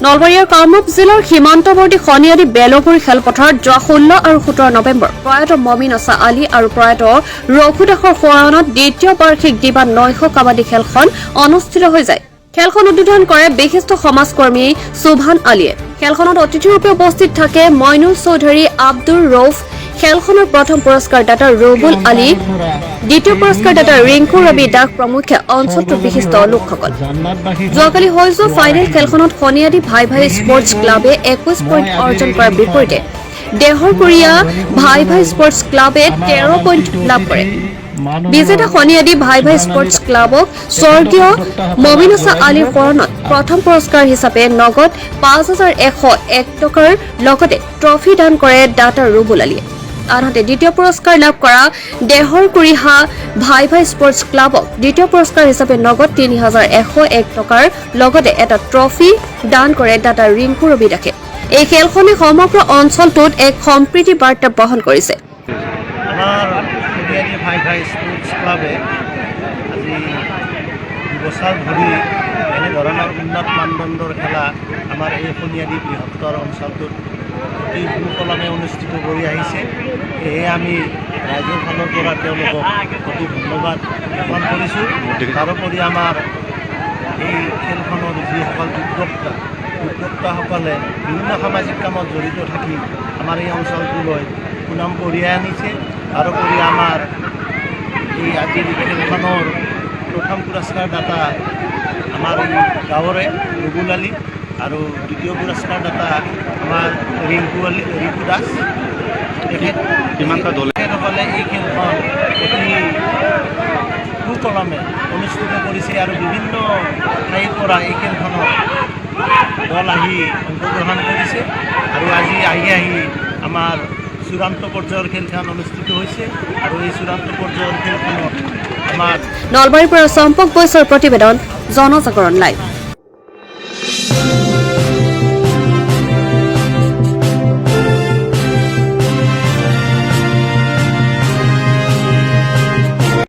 নলবাৰীৰ কামৰূপ জিলাৰ সীমান্তৱৰ্তী শনিয়াৰী বেলগুৰি খেলপথাৰত যোৱা 16 আৰু 17 নৱেম্বৰ প্ৰয়াত মমিন আছা আলী আৰু প্ৰয়াত ৰঘু দাসৰ সোঁৱৰণত দ্বিতীয় বাৰ্ষিক দিবা নৈশ কাবাডী খেলখন অনুষ্ঠিত হৈ যায়। খেলখন উদ্বোধন কৰে বিশিষ্ট সমাজকৰ্মী সুভান আলীয়ে। খেলখনত অতিথিৰূপে উপস্থিত থাকে মইনুল চৌধুৰী, আব্দুৰ ৰৌফ, খেলখনৰ প্ৰথম পুৰস্কাৰদাতা ৰবুল আলী, দ্বিতীয় পুৰস্কাৰদাতা ৰিংকু ৰবি দাস প্ৰমুখ্যে অঞ্চলটোৰ বিশিষ্ট লোকসকল। যোৱাকালি হৈ যোৱা ফাইনেল খেলখনত শনিয়াৰী ভাই ভাই স্পৰ্টছ ক্লাবে 21 পইণ্ট অৰ্জন কৰাৰ বিপৰীতে দেহৰকুৰীয়া ভাই ভাই স্পৰ্টছ ক্লাবে 13 পইণ্ট লাভ কৰে। বিজেতা শনিয়াৰী ভাই ভাই স্পৰ্টছ ক্লাবক স্বৰ্গীয় মমিন আছা আলীৰ সোঁৱৰণত প্ৰথম পুৰস্কাৰ হিচাপে নগদ 5,101 টকাৰ লগতে ট্ৰফি দান কৰে দাতা ৰবুল আলীয়ে। আনহাতে দ্বিতীয় পুৰস্কাৰ লাভ কৰা দেহৰকুৰিহা ভাই ভাই স্পৰ্টছ ক্লাবক দ্বিতীয় পুৰস্কাৰ হিচাপে নগদ 3,101 টকাৰ লগতে এটা ট্ৰফি দান কৰে দাতা ৰিংকু ৰবি দাসে। এই খেলখনে সমগ্ৰ অঞ্চলটোত এক সম্প্ৰীতি বাৰ্তা বহন কৰিছে। ভাই ভাই স্পৰ্টছ ক্লাবে আজি দুবছৰ ধৰি এনেধৰণৰ উন্নত মানদণ্ডৰ খেলা আমাৰ এই শনিয়াৰী বৃহত্তৰ অঞ্চলটোত অতি সুকলমে অনুষ্ঠিত কৰি আহিছে। সেয়ে আমি ৰাইজৰ ফালৰ পৰা তেওঁলোকক অতি ধন্যবাদ জ্ঞাপন কৰিছোঁ। তাৰোপৰি আমাৰ এই খেলখনৰ যিসকল উদ্যোক্তাসকলে বিভিন্ন সামাজিক কামত জড়িত থাকি আমাৰ এই অঞ্চলটোলৈ সুনাম কঢ়িয়াই আনিছে। তাৰোপৰি আমাৰ এই আজিৰ খেলখনৰ প্ৰথম পুৰস্কাৰদাতা আমাৰ এই গাঁৱৰে ৰবুল আলী আৰু দ্বিতীয় পুৰস্কাৰদাতা আমাৰ ৰিংকু দাস। তেখেতসকলে এই খেলখন অতি সুকলমে অনুষ্ঠিত কৰিছে আৰু বিভিন্ন ঠাইৰ পৰা এই খেলখনত দল আহি অংশগ্ৰহণ কৰিছে আৰু আজি আহি আমাৰ চূড়ান্ত পৰ্যায়ৰ খেলখন অনুষ্ঠিত হৈছে আৰু এই চূড়ান্ত পৰ্যায়ৰ খেলখনত আমাৰ নলবাৰীৰ পৰা চম্পক বৈশ্যৰ প্ৰতিবেদন, জনজাগৰণ লাইভ।